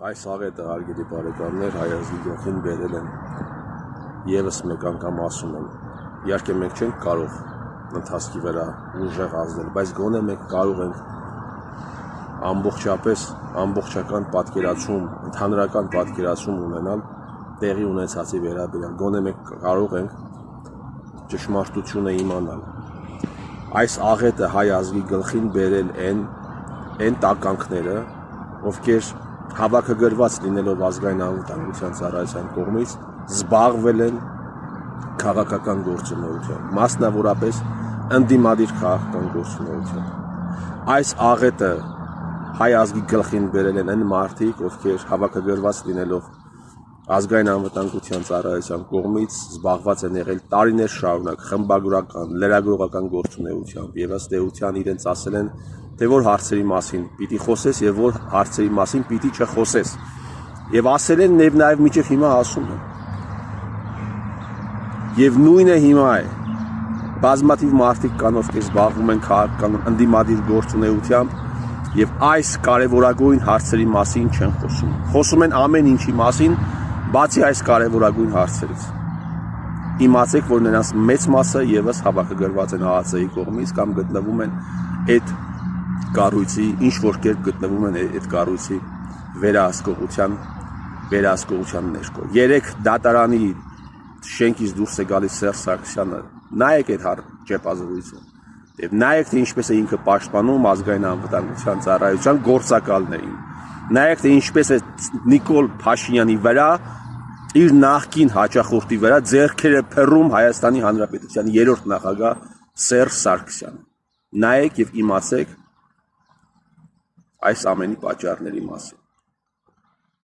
Այս աղետը հարգելի բարեկամներ հայազգի գլխին բերել են եւս մեկ անգամ ասում եմ, իհարկե մենք չենք կարող ընթացքի վրա ուժեղ ազդել, բայց գոնե մենք կարող ենք ամբողջական պատկերացում, ընդհանրական պատկերացում ունենալ տեղի ունեցածի վերաբերյալ, գոնե մենք կարող ենք ճշմարտությունը իմանալ։ Այս աղետը հայ ազգի գլխին բերել են տականքները, ովքեր հավաքագրված լինելով ազգային անվտանգության ծառայության կողմից զբաղվել են քաղաքական գործունեությամբ, մասնավորապես ընդդիմադիր քաղաքական գործունեությամբ։ Այս աղետը հայ ազգի գլխին բերել են այն մարդիկ, ովքեր հավաքագրված լինելով ազգային անվտանգության ծառայության կողմից զբաղված են եղել տարիներ շարունակ խմբագրական, լրագրողական գործունեությամբ եւ ըստ էության իրենց ասել են, թե որ հարցերի մասին պիտի խոսես եւ որ հարցերի մասին պիտի չխոսես։ Եվ ասել են եւ նաեւ միջև հիմա ասում են։ Եվ նույնը հիմա է։ Բազմաթիվ մարդիկ կան, ովքեր զբաղվում են քաղաքական ընդդիմադիր գործունեությամբ եւ այս կարեւորագույն հարցերի մասին չեն խոսում։ Խոսում են ամեն ինչի մասին, բացի այս կարևորագույն հարցերից։ Իմացեք, որ նրանց մեծ մասը եւս հավաքագրված են ԱԱԾ-ի կողմից կամ գտնվում են այդ կառույցի, ինչ որ կերպ գտնվում են այդ կառույցի վերահսկողության ներքո։ Երեք դատարանի շենքից դուրս է գալիս Սերժ Սարգսյանը, նայեք այդ ճեպազրույցը եւ նայեք, թե ինչպես է ինքը պաշտպանում ազգային անվտանգության ծառայության գործակալներին։ Նայեք, թե ինչպես է Նիկոլ Փաշինյանի վրա իր նախկին հաճախորդի վրա ձեռքերը փռում Հայաստանի Հանրապետության 3-րդ նախագահ Սերժ Սարգսյանը։ Նայեք եւ իմացեք այս ամենի պատճառների մասին։